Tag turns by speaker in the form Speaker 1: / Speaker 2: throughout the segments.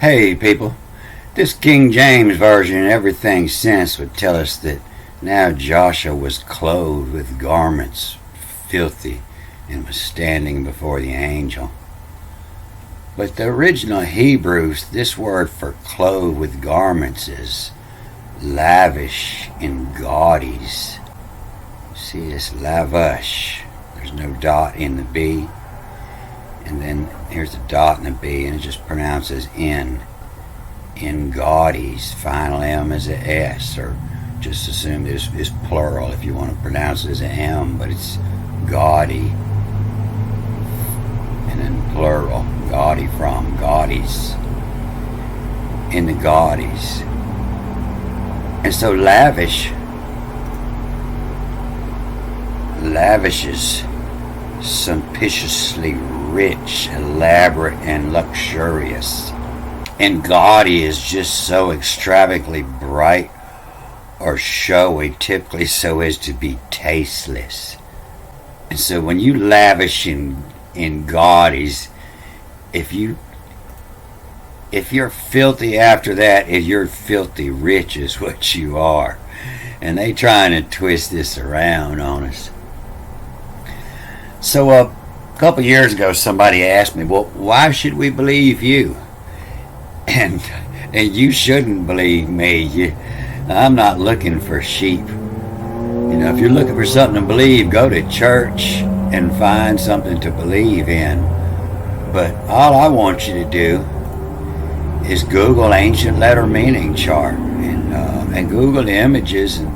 Speaker 1: Hey people, this King James Version and everything since would tell us that now Joshua was clothed with garments filthy and was standing before the angel. But the original Hebrews, this word for clothed with garments is lavish in gaudies. See this lavish, there's no dot in the B. And then here's a dot in the B, and it just pronounces in gaudies. Final M is a S, or just assume it's plural if you want to pronounce it as an M, but it's gaudy. And then plural, gaudy from, gaudies. In the gaudies. And so lavishes sumptuously rich, elaborate, and luxurious. And gaudy is just so extravagantly bright or showy, typically so as to be tasteless. And so when you lavish in gaudies, if you're filthy after that, you're filthy rich is what you are. And they trying to twist this around on us. So a couple years ago, somebody asked me, well, why should we believe you? And you shouldn't believe me. I'm not looking for sheep. You know, if you're looking for something to believe, go to church and find something to believe in. But all I want you to do is Google ancient letter meaning chart and Google the images and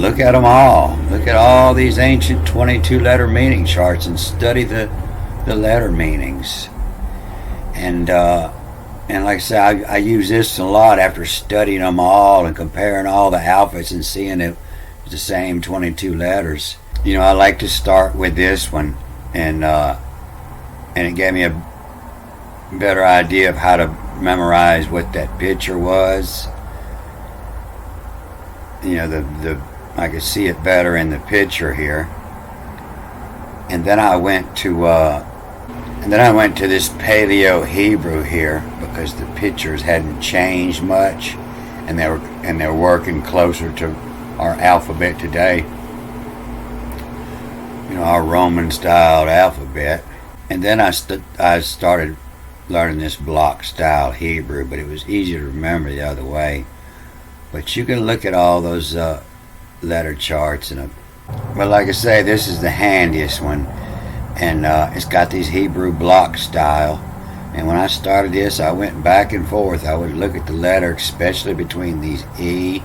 Speaker 1: look at them all. Look at all these ancient 22 letter meaning charts and study the letter meanings. And like I say, I use this a lot after studying them all and comparing all the alphabets and seeing it was the same 22 letters. You know, I like to start with this one, and it gave me a better idea of how to memorize what that picture was. You know, I could see it better in the picture here. And then I went to this Paleo Hebrew here because the pictures hadn't changed much, and they were working closer to our alphabet today. You know, our Roman style alphabet. And then I started learning this block style Hebrew, but it was easier to remember the other way. But you can look at all those letter charts, well, like I say, this is the handiest one, and it's got these Hebrew block style. And when I started this, I went back and forth. I would look at the letter, especially between these E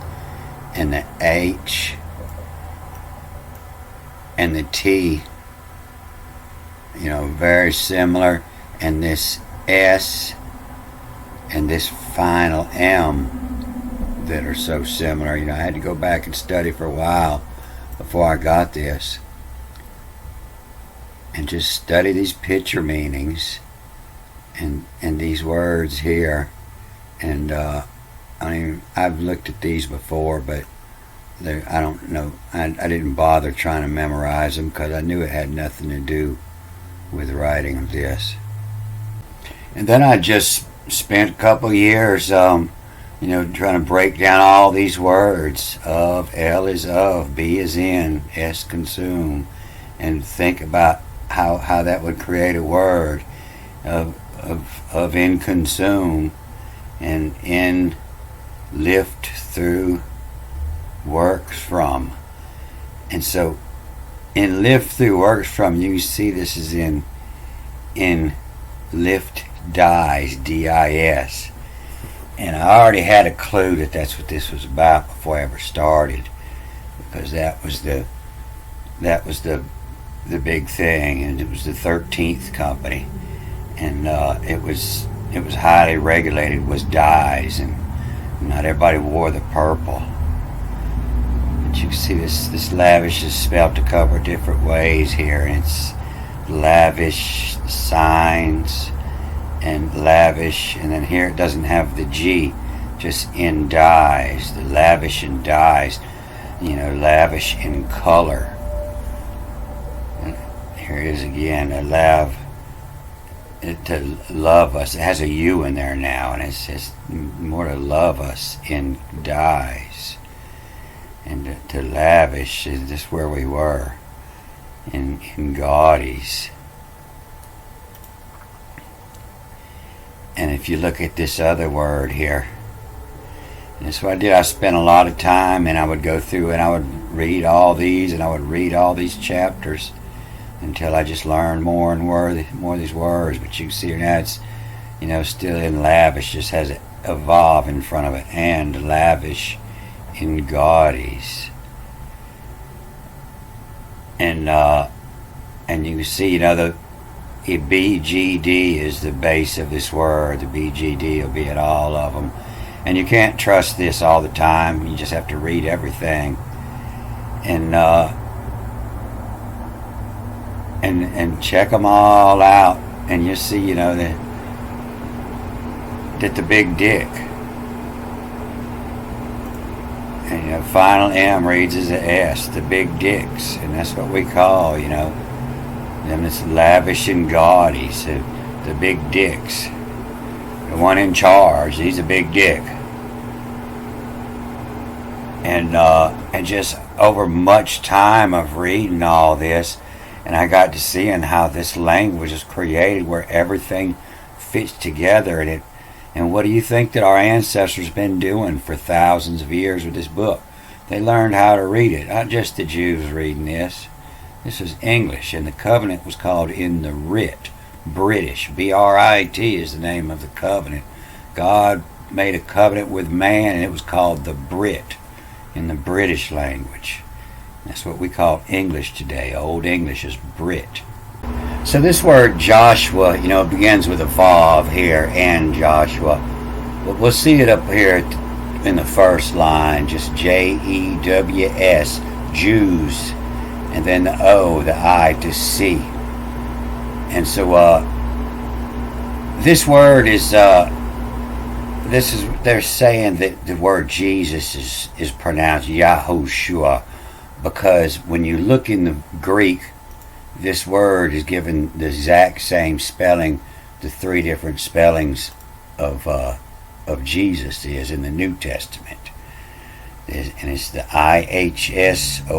Speaker 1: and the H and the T. You know, very similar, and this S and this final M that are so similar. You know, I had to go back and study for a while before I got this, and just study these picture meanings and these words here. And I've looked at these before, but I don't know. I didn't bother trying to memorize them because I knew it had nothing to do with the writing of this. And then I just spent a couple years you know, trying to break down all these words. Of, L is of, B is in, S consume, and think about how that would create a word of in consume, and in lift through works from. And so in lift through works from, you see this is in lift dies, D-I-S. And I already had a clue that that's what this was about before I ever started, because that was the big thing, and it was the 13th company, and it was highly regulated, was dyes, and not everybody wore the purple. But you can see this lavish is spelled a couple of different ways here, and it's lavish signs and lavish, and then here it doesn't have the G, just in dyes, the lavish in dyes, you know, lavish in color. And here it is again, a lav to love us. It has a U in there now, and it says more to love us in Gaudies, and to lavish is just where we were in Gaudies. And if you look at this other word here, and that's what I did. I spent a lot of time, and I would go through and I would read all these, and I would read all these chapters until I just learned more and more of these words. But you can see now it's, still in lavish, just has it evolve in front of it, and lavish in Gaudies. And you can see, the BGD is the base of this word. The BGD will be at all of them. And you can't trust this all the time. You just have to read everything. And check them all out, and you see, that the big dick, and final M reads as a S, the big dicks, and that's what we call, them. It's Lavish In Gaudies, the big dicks, the one in charge. He's a big dick, and just over much time of reading all this. And I got to seeing how this language is created, where everything fits together. And what do you think that our ancestors been doing for thousands of years with this book? They learned how to read it. Not just the Jews reading this. This is English, and the covenant was called in the writ. British. B-R-I-T is the name of the covenant. God made a covenant with man, and it was called the Brit in the British language. That's what we call English today. Old English is Brit. So this word Joshua, it begins with a vav here, and Joshua. We'll see it up here in the first line, just J-E-W-S, Jews, and then the O, the I, to see. And so this word is, they're saying that the word Jesus is pronounced Yahushua, because when you look in the Greek, this word is given the exact same spelling, the three different spellings of Jesus is in the New Testament. And it's the I-H-S-O-U-N.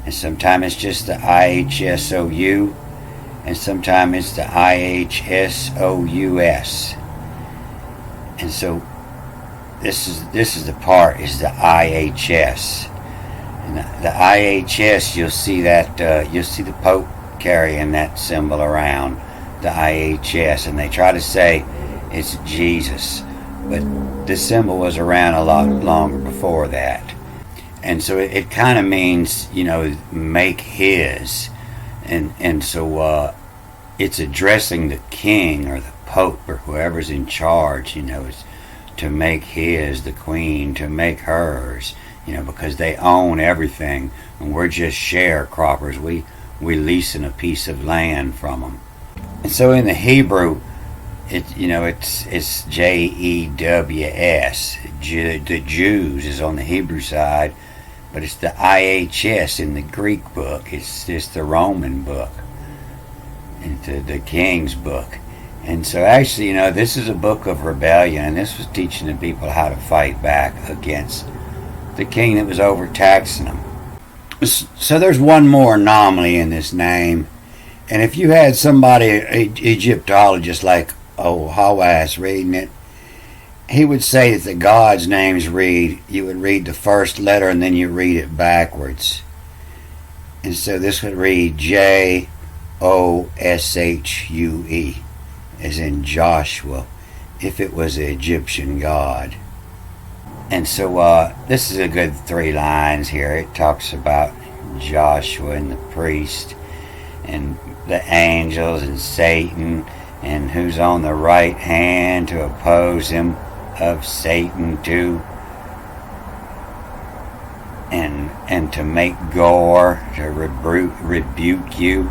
Speaker 1: And sometimes it's just the I-H-S-O-U, and sometimes it's the I-H-S-O-U-S. And so this is the part, is the I-H-S. And the I-H-S, you'll see that, you'll see the Pope carrying that symbol around, the I-H-S, and they try to say it's Jesus, but this symbol was around a lot longer before that. And so it kind of means, make his, and so it's addressing the king or the Pope or whoever's in charge, is to make his, the queen, to make hers, because they own everything, and we're just sharecroppers. We leasing a piece of land from them. And so in the Hebrew, it's J-E-W-S. The Jews is on the Hebrew side, but it's the I-H-S in the Greek book. It's the Roman book, it's the King's book. And so actually, this is a book of rebellion, and this was teaching the people how to fight back against the king that was overtaxing them. So there's one more anomaly in this name, and if you had somebody, Egyptologist like Hawass reading it, he would say that the God's names you would read the first letter and then you read it backwards. And so this would read J-O-S-H-U-E, as in Joshua, if it was an Egyptian god. And so this is a good 3 lines here. It talks about Joshua and the priest and the angels and Satan, and who's on the right hand to oppose him, of Satan too, and to make gore, to rebuke you.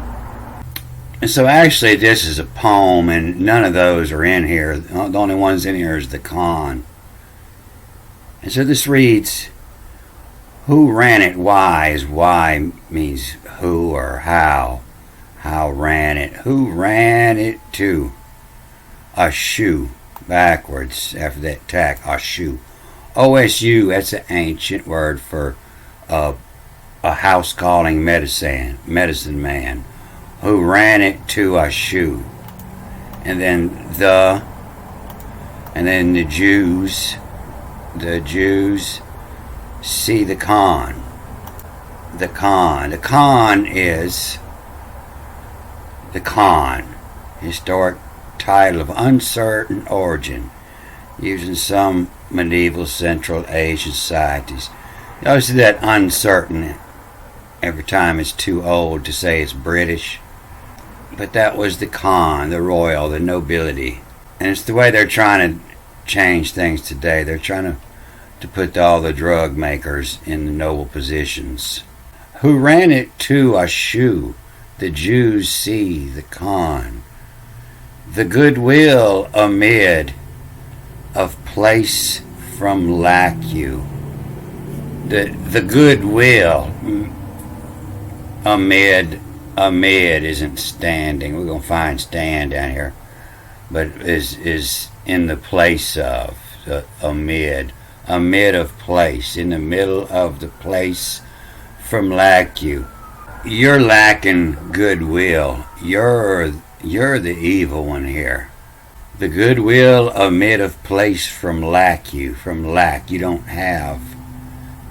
Speaker 1: And so actually this is a poem, and none of those are in here. The only ones in here is the Khan. And so this reads, who ran it? Why is why means who or how. How ran it? Who ran it to? A shoe. Backwards after that tack. A shoe. OSU, that's an ancient word for a house calling medicine man. Who ran it to a shoe. And then the Jews see the con. The con is the con, historic title of uncertain origin, used in some medieval Central Asian societies. Notice that uncertain every time it's too old to say it's British. But that was the con, the royal, the nobility. And it's the way they're trying to change things today. They're trying to put all the drug makers in the noble positions. Who ran it to a shoe? The Jews see the con. The goodwill amid of place from lack you. The goodwill amid isn't standing. We're gonna find stand down here, but is in the place of amid of place, in the middle of the place from lack you. You're lacking goodwill. You're the evil one here. The goodwill amid of place from lack you. From lack. You don't have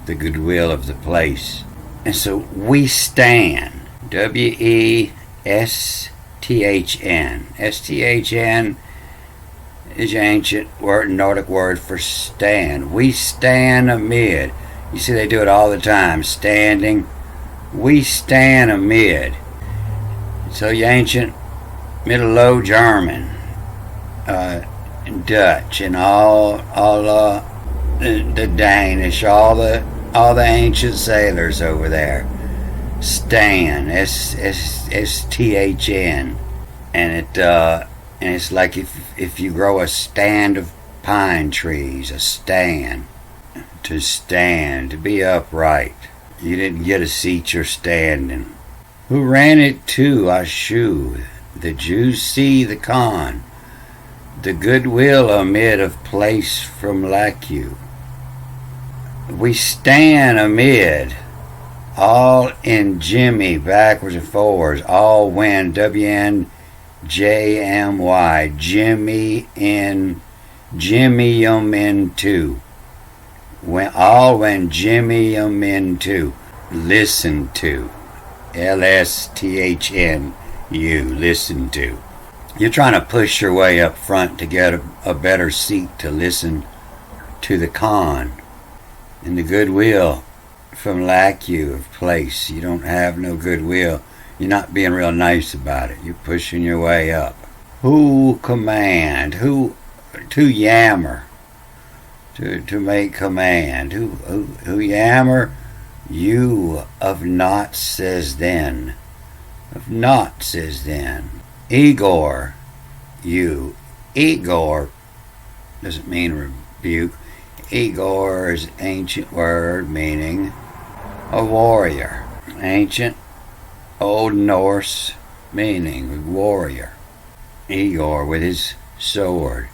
Speaker 1: the goodwill of the place. And so we stand. WESTHN. STHN is an ancient word, Nordic word for stand. We stand amid. You see they do it all the time. Standing. We stand amid. So the ancient Middle Low German, Dutch, and all the Danish, all the ancient sailors over there. Stan, STHN, and it's like if you grow a stand of pine trees, a stand, to stand, to be upright. You didn't get a seat, you're standing. Who ran it to a shoe? The Jews see the con. The goodwill amid of place from lack you. We stand amid. All in Jimmy, backwards and forwards. All when WNJMY. Jimmy in Jimmy into. When Jimmy into. Listen to. LSTHN. You listen to. You're trying to push your way up front to get a better seat to listen to the con. And the goodwill from lack you of place. You don't have no goodwill. You're not being real nice about it. You're pushing your way up. Who command? Who to yammer? To make command. Who yammer? You of not says then. Of not says then. Igor. You. Igor doesn't mean rebuke. Igor is an ancient word meaning a warrior. Ancient Old Norse meaning warrior. Igor with his sword.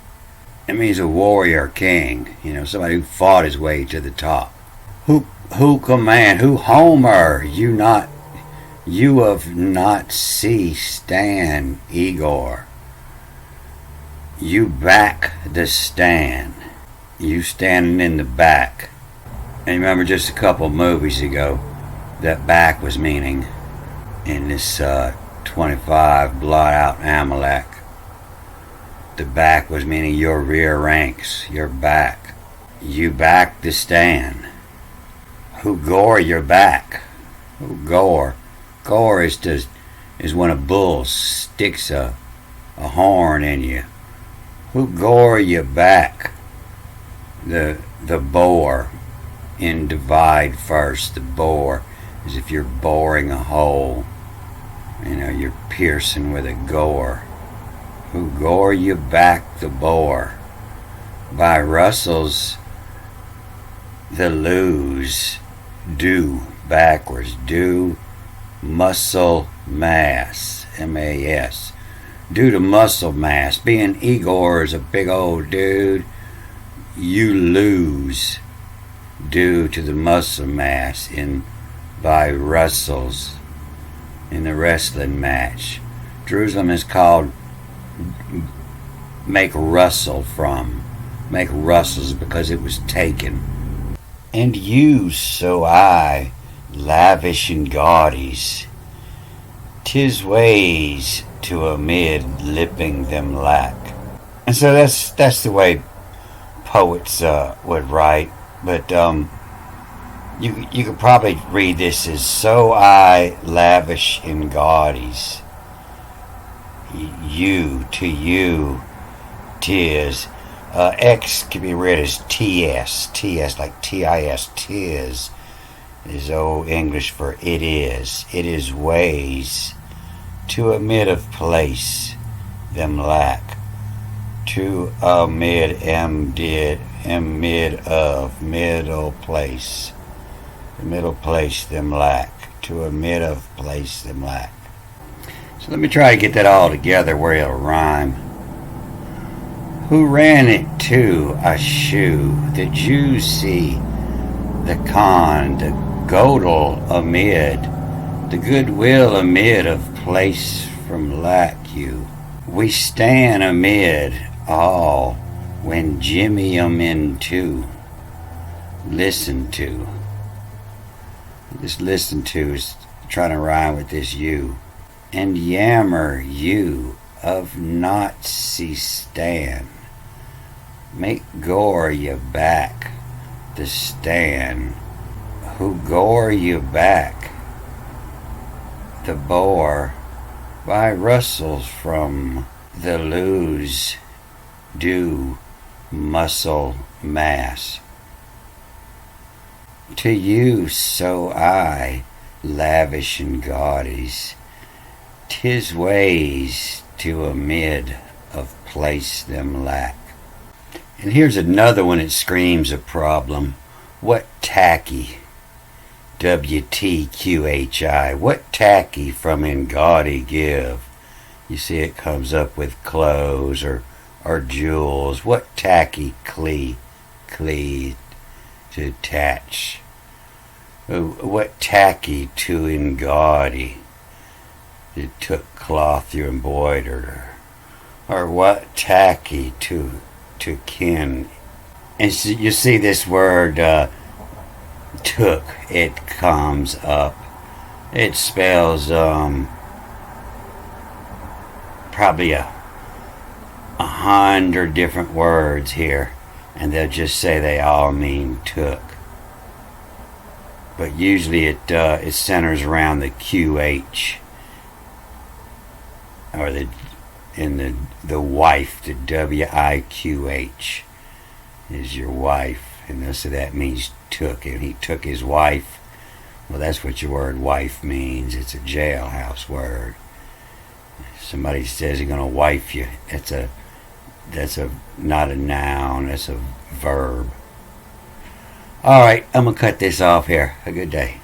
Speaker 1: It means a warrior king. Somebody who fought his way to the top. Who command? Who Homer? You of not see stand, Igor. You back the stand. You standing in the back. And remember just a couple movies ago, that back was meaning in this 25 blot out Amalek. The back was meaning your rear ranks, your back. You back the stand. Who gore your back? Who gore? Gore is when a bull sticks a horn in you. Who gore your back? The bore in divide first. The bore is if you're boring a hole. You're piercing with a gore. Who gore you back the bore? By Russell's the lose. Do backwards. Do muscle mass. M-A-S. Due to muscle mass. Being Igor is a big old dude, you lose due to the muscle mass by Russells in the wrestling match. Jerusalem is called make Russells because it was taken. And you, so I, lavish in gaudies, 'tis ways to amid lipping them lack. And so that's the way poets would write, but you could probably read this as so I lavish in gaudies. You, to you, 'tis. X can be read as TS, like TIS, tis is old English for it is. It is ways to amid of place them lack. To amid of middle place. The middle place them lack. To amid of place them lack. So let me try to get that all together where it'll rhyme. Who ran it to a shoe? The Jews see the con, the godel amid, the goodwill amid of place from lack you. We stand amid all when Jimmy into listen to. This listen to is trying to rhyme with this you. And yammer you of not see stand. Make gore you back the stand. Who gore you back the bore by Russells from the lose due muscle mass. To you, so I, lavish in gaudies, 'tis ways to amid of place them lack. And here's another one that screams a problem. What tacky, WTQHI, what tacky from in gaudy give? You see it comes up with clothes or jewels. What tacky clee to attach? What tacky to in gaudy? It took cloth you embroidered, or what tacky to kin. And so you see this word took, it comes up. It spells probably 100 different words here, and they'll just say they all mean took. But usually it centers around the QH, or the wife, the WIQH is your wife, and so that means took. And he took his wife. Well, that's what your word wife means. It's a jailhouse word. Somebody says he's gonna wife you. That's not a noun. That's a verb. All right, I'm gonna cut this off here. A good day.